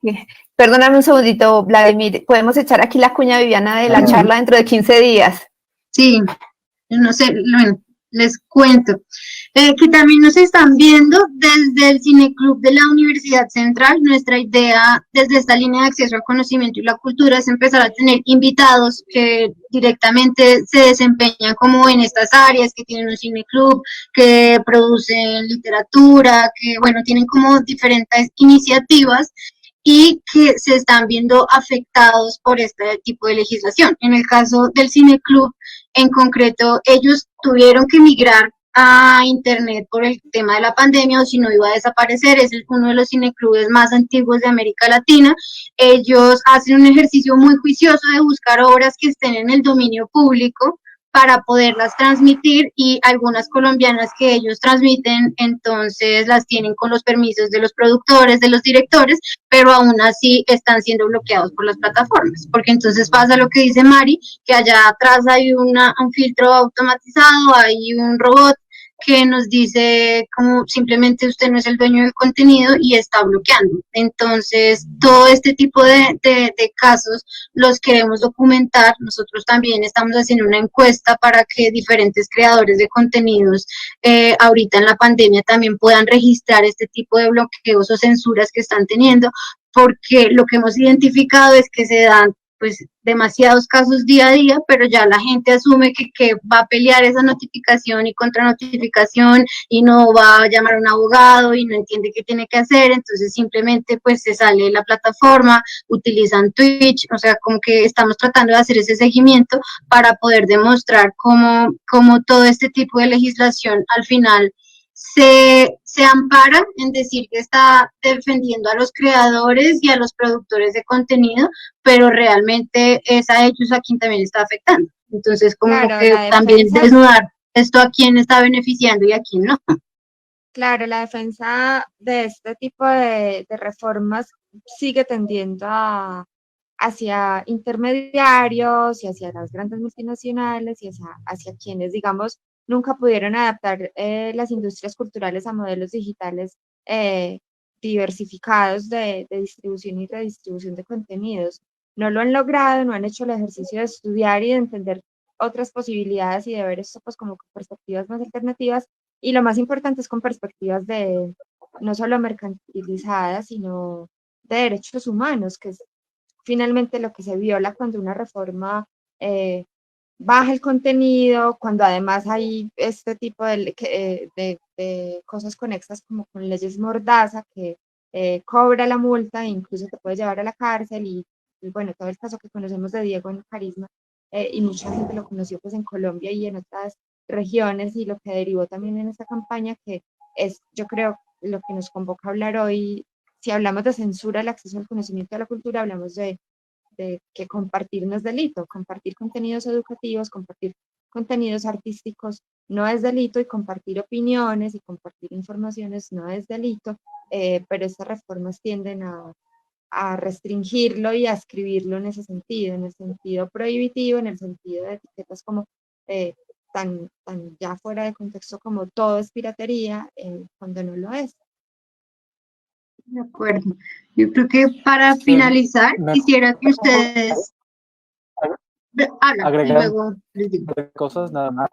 Perdóname un segundito, Vladimir. Podemos echar aquí la cuña, Viviana, de la charla dentro de 15 días. Sí, no sé, bueno, les cuento. Que también nos están viendo desde el Cineclub de la Universidad Central. Nuestra idea desde esta línea de acceso al conocimiento y la cultura es empezar a tener invitados que directamente se desempeñan como en estas áreas, que tienen un cineclub, que producen literatura, que bueno, tienen como diferentes iniciativas y que se están viendo afectados por este tipo de legislación. En el caso del Cineclub, en concreto, ellos tuvieron que migrar a Internet por el tema de la pandemia, o si no iba a desaparecer. Es uno de los cineclubes más antiguos de América Latina. Ellos hacen un ejercicio muy juicioso de buscar obras que estén en el dominio público para poderlas transmitir, y algunas colombianas que ellos transmiten, entonces las tienen con los permisos de los productores, de los directores, pero aún así están siendo bloqueados por las plataformas, porque entonces pasa lo que dice Mari, que allá atrás hay un filtro automatizado, hay un robot que nos dice como simplemente usted no es el dueño del contenido y está bloqueando. Entonces, todo este tipo de casos los queremos documentar. Nosotros también estamos haciendo una encuesta para que diferentes creadores de contenidos ahorita en la pandemia también puedan registrar este tipo de bloqueos o censuras que están teniendo, porque lo que hemos identificado es que se dan pues demasiados casos día a día, pero ya la gente asume que va a pelear esa notificación y contranotificación y no va a llamar a un abogado y no entiende qué tiene que hacer, entonces simplemente pues se sale de la plataforma, utilizan Twitch, o sea, como que estamos tratando de hacer ese seguimiento para poder demostrar cómo todo este tipo de legislación al final se ampara en decir que está defendiendo a los creadores y a los productores de contenido, pero realmente es a ellos a quien también está afectando. Entonces, como claro, que también desnudar esto a quién está beneficiando y a quién no. Claro, la defensa de este tipo de reformas sigue tendiendo hacia intermediarios y hacia las grandes multinacionales y hacia quienes, digamos, nunca pudieron adaptar las industrias culturales a modelos digitales diversificados de distribución y redistribución de contenidos. No lo han logrado, no han hecho el ejercicio de estudiar y de entender otras posibilidades y de ver esto pues como con perspectivas más alternativas, y lo más importante es con perspectivas de no solo mercantilizadas, sino de derechos humanos, que es finalmente lo que se viola cuando una reforma baja el contenido, cuando además hay este tipo de cosas conexas como con leyes mordaza que cobra la multa e incluso te puede llevar a la cárcel, y bueno, todo el caso que conocemos de Diego en Carisma, y mucha gente lo conoció pues en Colombia y en otras regiones, y lo que derivó también en esta campaña, que es, yo creo, lo que nos convoca a hablar hoy. Si hablamos de censura al acceso al conocimiento y a la cultura, hablamos de que compartir no es delito, compartir contenidos educativos, compartir contenidos artísticos no es delito, y compartir opiniones y compartir informaciones no es delito, pero estas reformas tienden a restringirlo y a escribirlo en ese sentido, en el sentido prohibitivo, en el sentido de etiquetas como tan ya fuera de contexto como todo es piratería, cuando no lo es. De acuerdo. Yo creo que para finalizar, quisiera que ustedes hablan y luego les digo cosas nada más.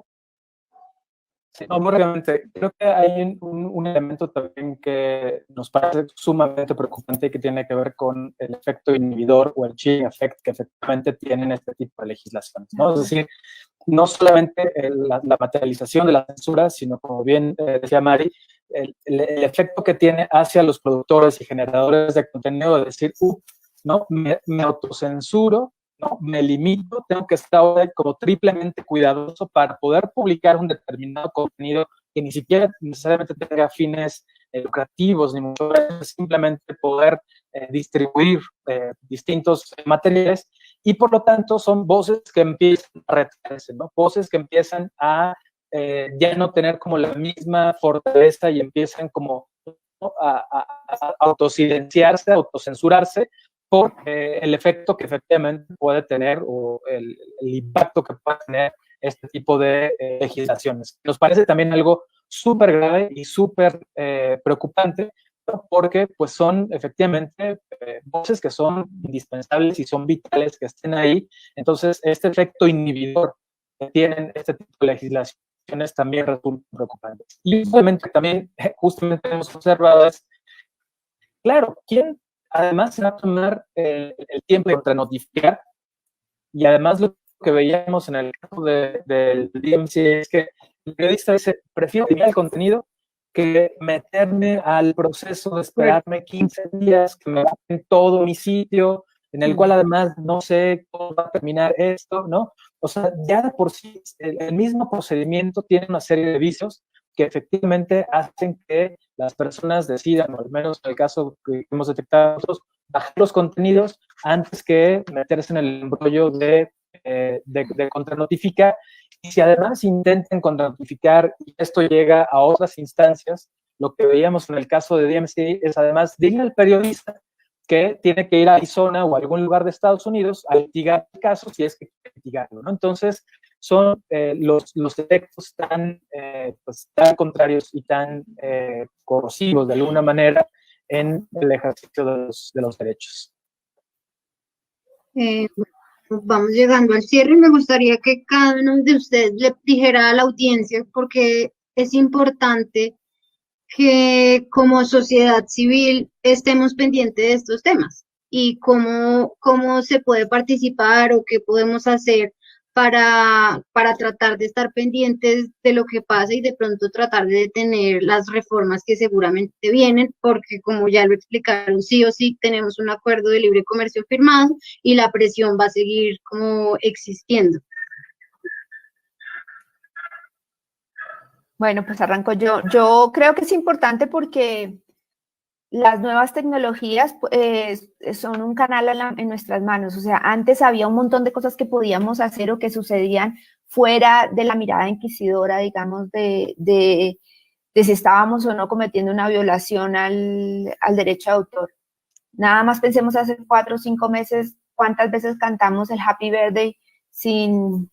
Sí, no, muy rápidamente. Creo que hay un elemento también que nos parece sumamente preocupante y que tiene que ver con el efecto inhibidor o el chilling effect que efectivamente tienen este tipo de legislaciones, ¿no? Es decir, no solamente la materialización de la censura, sino como bien decía Mari, el efecto que tiene hacia los productores y generadores de contenido de decir, ¿no? Me autocensuro, ¿no? Me limito, tengo que estar como triplemente cuidadoso para poder publicar un determinado contenido que ni siquiera necesariamente tenga fines educativos, ni mucho menos, simplemente poder distribuir distintos materiales, y por lo tanto son voces que empiezan a retraerse, ¿no? Voces que empiezan a ya no tener como la misma fortaleza y empiezan como, ¿no? a autosilenciarse, a autocensurarse, por el efecto que efectivamente puede tener o el impacto que puede tener este tipo de legislaciones. Nos parece también algo súper grave y súper preocupante, ¿no? Porque pues son efectivamente voces que son indispensables y son vitales que estén ahí. Entonces, este efecto inhibidor que tienen este tipo de legislaciones también resulta preocupante. Y obviamente también, justamente hemos observado es, claro, ¿quién además se va a tomar el tiempo de contranotificar? Y además lo que veíamos en el caso del DMC es que el periodista dice, prefiero eliminar el contenido que meterme al proceso de esperarme 15 días, que me bajen todo mi sitio, en el cual además no sé cómo va a terminar esto, ¿no? O sea, ya de por sí el mismo procedimiento tiene una serie de vicios que efectivamente hacen que las personas decidan, o al menos en el caso que hemos detectado nosotros, bajar los contenidos antes que meterse en el embrollo de contranotificar. Y si además intentan contranotificar y esto llega a otras instancias, lo que veíamos en el caso de DMC es además dile al periodista que tiene que ir a Arizona o a algún lugar de Estados Unidos a litigar el caso si es que quiere litigarlo, ¿no? Entonces, son los efectos pues, tan contrarios y tan corrosivos de alguna manera en el ejercicio de los derechos. Vamos llegando al cierre y me gustaría que cada uno de ustedes le dijera a la audiencia, porque es importante que como sociedad civil estemos pendientes de estos temas y cómo se puede participar o qué podemos hacer para tratar de estar pendientes de lo que pasa y de pronto tratar de detener las reformas que seguramente vienen, porque como ya lo explicaron, sí o sí tenemos un acuerdo de libre comercio firmado y la presión va a seguir como existiendo. Bueno, pues arranco yo. Yo creo que es importante porque las nuevas tecnologías son un canal en nuestras manos. O sea, antes había un montón de cosas que podíamos hacer o que sucedían fuera de la mirada inquisidora, digamos, de si estábamos o no cometiendo una violación al derecho de autor. Nada más pensemos hace 4 o 5 meses cuántas veces cantamos el Happy Birthday sin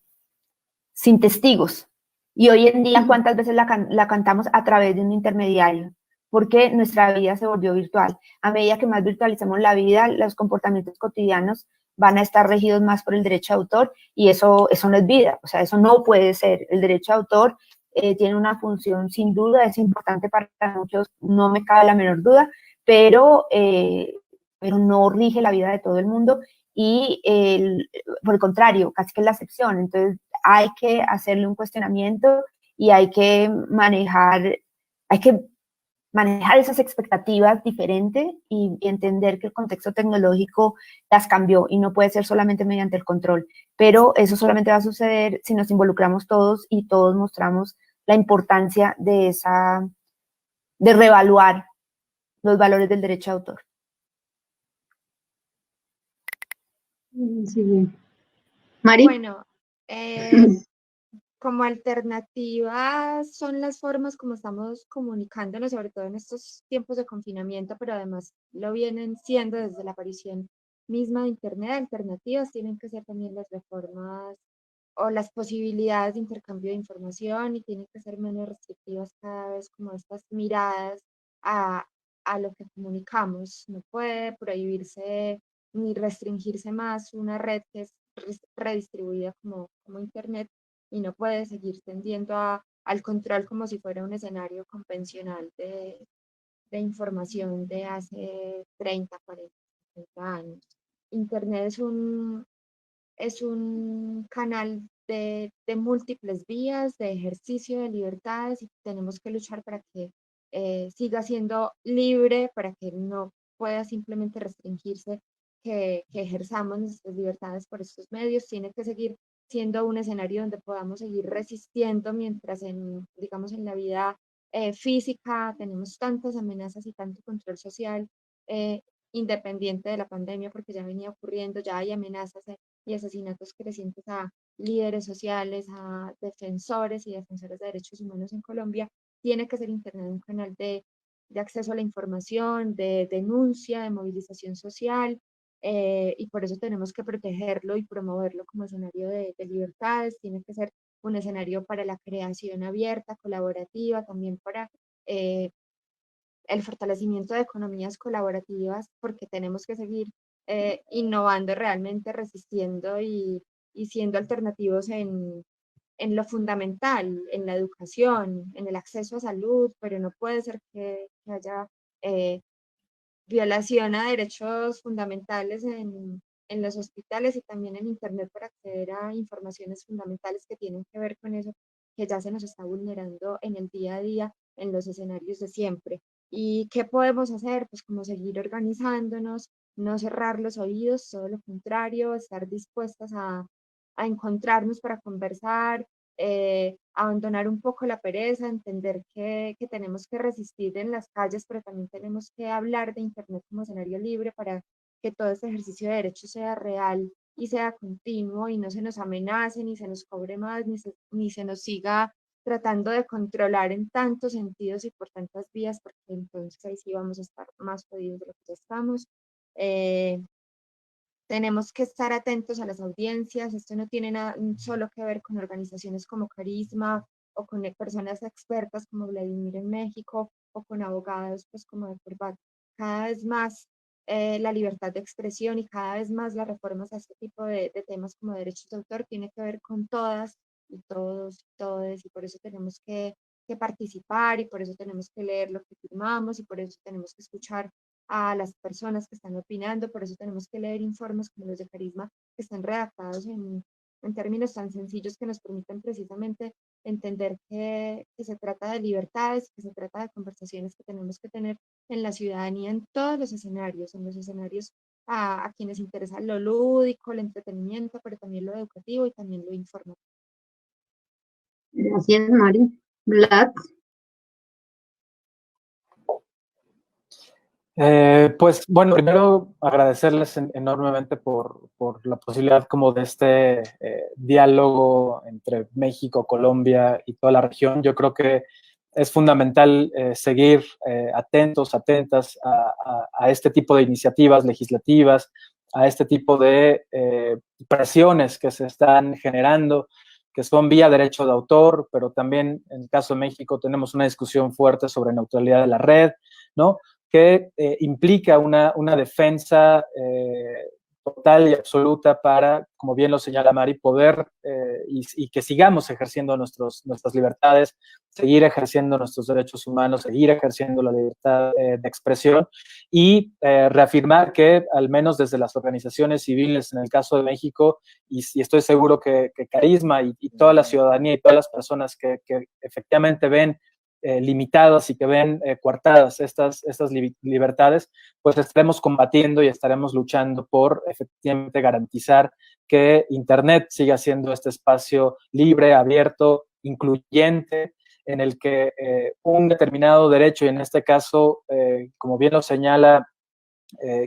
testigos. Y hoy en día, ¿cuántas veces la cantamos a través de un intermediario? Porque nuestra vida se volvió virtual. A medida que más virtualizamos la vida, los comportamientos cotidianos van a estar regidos más por el derecho de autor y eso no es vida, o sea, eso no puede ser. El derecho de autor tiene una función sin duda, es importante para muchos, no me cabe la menor duda, pero no rige la vida de todo el mundo y por el contrario, casi que es la excepción. Entonces, hay que hacerle un cuestionamiento y hay que manejar esas expectativas diferentes y entender que el contexto tecnológico las cambió y no puede ser solamente mediante el control. Pero eso solamente va a suceder si nos involucramos todos y todos mostramos la importancia de reevaluar los valores del derecho de autor. Sí. Mari. Bueno, como alternativa son las formas como estamos comunicándonos, sobre todo en estos tiempos de confinamiento, pero además lo vienen siendo desde la aparición misma de Internet. Alternativas tienen que ser también las reformas o las posibilidades de intercambio de información y tienen que ser menos restrictivas cada vez como estas miradas a lo que comunicamos. No puede prohibirse ni restringirse más una red que es redistribuida como Internet y no puede seguir tendiendo a al control como si fuera un escenario convencional de información de hace 30, 40, 50 años. Internet es un canal de múltiples vías, de ejercicio de libertades, y tenemos que luchar para que siga siendo libre, para que no pueda simplemente restringirse, que ejerzamos nuestras libertades por estos medios. Tiene que seguir siendo un escenario donde podamos seguir resistiendo, mientras digamos, en la vida física tenemos tantas amenazas y tanto control social, independiente de la pandemia, porque ya venía ocurriendo, ya hay amenazas y asesinatos crecientes a líderes sociales, a defensores y defensoras de derechos humanos en Colombia. Tiene que ser Internet un canal de acceso a la información, de denuncia, de movilización social, y por eso tenemos que protegerlo y promoverlo como escenario de libertades. Tiene que ser un escenario para la creación abierta, colaborativa, también para el fortalecimiento de economías colaborativas, porque tenemos que seguir innovando realmente, resistiendo y siendo alternativos en lo fundamental, en la educación, en el acceso a salud, pero no puede ser que haya violación a derechos fundamentales en los hospitales y también en Internet para acceder a informaciones fundamentales que tienen que ver con eso, que ya se nos está vulnerando en el día a día, en los escenarios de siempre. ¿Y qué podemos hacer? Pues como seguir organizándonos, no cerrar los oídos, todo lo contrario, estar dispuestas a encontrarnos para conversar, abandonar un poco la pereza, entender que tenemos que resistir en las calles, pero también tenemos que hablar de Internet como escenario libre para que todo este ejercicio de derechos sea real y sea continuo y no se nos amenace, ni se nos cobre más, ni se nos siga tratando de controlar en tantos sentidos y por tantas vías, porque entonces ahí sí vamos a estar más jodidos de lo que ya estamos. Tenemos que estar atentos a las audiencias. Esto no tiene nada solo que ver con organizaciones como Carisma o con personas expertas como Vladimir en México o con abogados pues como de Corbat. Cada vez más la libertad de expresión y cada vez más las reformas a este tipo de temas como derechos de autor tiene que ver con todas y todos y todes, y por eso tenemos que participar, y por eso tenemos que leer lo que firmamos, y por eso tenemos que escuchar a las personas que están opinando. Por eso tenemos que leer informes como los de Carisma, que están redactados en términos tan sencillos que nos permiten precisamente entender que se trata de libertades, que se trata de conversaciones que tenemos que tener en la ciudadanía en todos los escenarios, en los escenarios a quienes interesa lo lúdico, el entretenimiento, pero también lo educativo y también lo informativo. Gracias, Mari. Vlad. Pues bueno, primero agradecerles enormemente por la posibilidad como de este diálogo entre México, Colombia y toda la región. Yo creo que es fundamental seguir atentos, atentas a este tipo de iniciativas legislativas, a este tipo de presiones que se están generando, que son vía derecho de autor, pero también en el caso de México tenemos una discusión fuerte sobre neutralidad de la red, ¿no? Que implica una defensa total y absoluta para, como bien lo señala Mari, poder y que sigamos ejerciendo nuestras libertades, seguir ejerciendo nuestros derechos humanos, seguir ejerciendo la libertad de expresión y reafirmar que, al menos desde las organizaciones civiles, en el caso de México, y estoy seguro que Carisma y toda la ciudadanía y todas las personas que efectivamente ven limitadas y que ven coartadas estas libertades, pues estaremos combatiendo y estaremos luchando por efectivamente garantizar que Internet siga siendo este espacio libre, abierto, incluyente, en el que un determinado derecho, y en este caso, como bien lo señala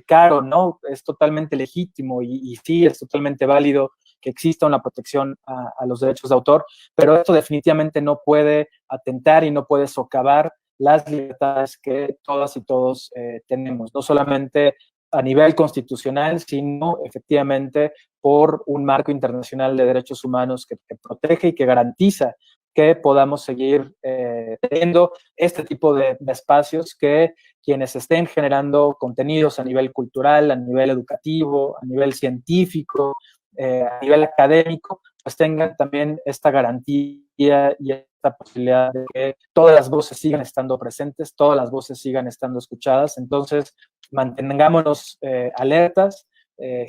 Caro, ¿no? Es totalmente legítimo y sí, es totalmente válido que exista una protección a los derechos de autor, pero esto definitivamente no puede atentar y no puede socavar las libertades que todas y todos tenemos, no solamente a nivel constitucional, sino efectivamente por un marco internacional de derechos humanos que protege y que garantiza que podamos seguir teniendo este tipo de espacios, que quienes estén generando contenidos a nivel cultural, a nivel educativo, a nivel científico, a nivel académico, pues tengan también esta garantía y esta posibilidad de que todas las voces sigan estando presentes, todas las voces sigan estando escuchadas. Entonces, mantengámonos alertas,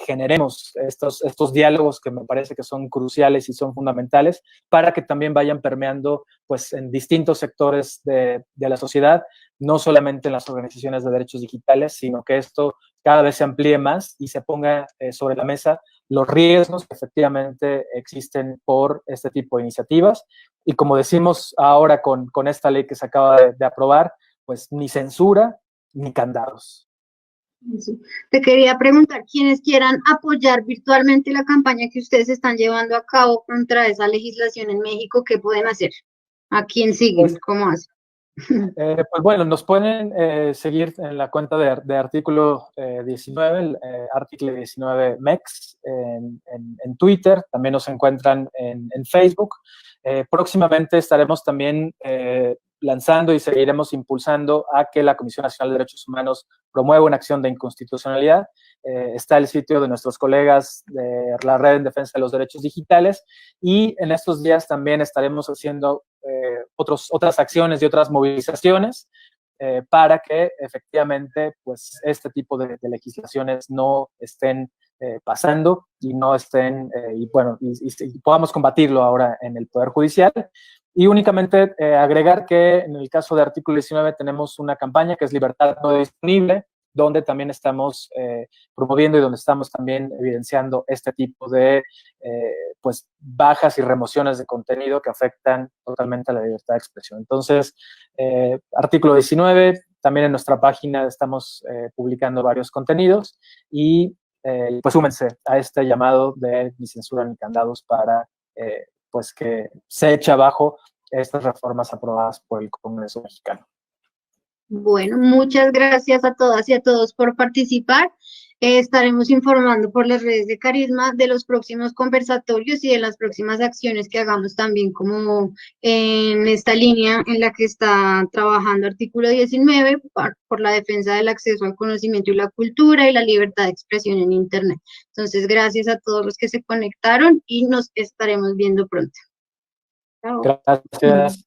generemos estos diálogos que me parece que son cruciales y son fundamentales para que también vayan permeando pues, en distintos sectores de la sociedad, no solamente en las organizaciones de derechos digitales, sino que esto cada vez se amplíe más y se ponga sobre la mesa los riesgos que efectivamente existen por este tipo de iniciativas. Y como decimos ahora con esta ley que se acaba de aprobar, pues ni censura ni candados. Sí. Te quería preguntar, quienes quieran apoyar virtualmente la campaña que ustedes están llevando a cabo contra esa legislación en México, ¿qué pueden hacer? ¿A quién siguen? Pues, ¿Cómo hacen? Pues bueno, nos pueden seguir en la cuenta de Artículo 19, Artículo 19 MEX, en Twitter, también nos encuentran en Facebook. Próximamente estaremos también lanzando y seguiremos impulsando a que la Comisión Nacional de Derechos Humanos promueva una acción de inconstitucionalidad. Está el sitio de nuestros colegas de la Red en Defensa de los Derechos Digitales y en estos días también estaremos haciendo otras acciones y otras movilizaciones para que efectivamente pues, este tipo de legislaciones no estén pasando y no estén, y podamos combatirlo ahora en el Poder Judicial. Y únicamente agregar que en el caso de Artículo 19 tenemos una campaña que es Libertad No Disponible, donde también estamos promoviendo y donde estamos también evidenciando este tipo de pues bajas y remociones de contenido que afectan totalmente a la libertad de expresión. Entonces, Artículo 19, también en nuestra página estamos publicando varios contenidos y pues súmense a este llamado de ni censura ni candados para pues que se eche abajo estas reformas aprobadas por el Congreso mexicano. Bueno, muchas gracias a todas y a todos por participar. Estaremos informando por las redes de Carisma de los próximos conversatorios y de las próximas acciones que hagamos también como en esta línea en la que está trabajando Artículo 19 por la defensa del acceso al conocimiento y la cultura y la libertad de expresión en Internet. Entonces, gracias a todos los que se conectaron y nos estaremos viendo pronto. Chao. Gracias.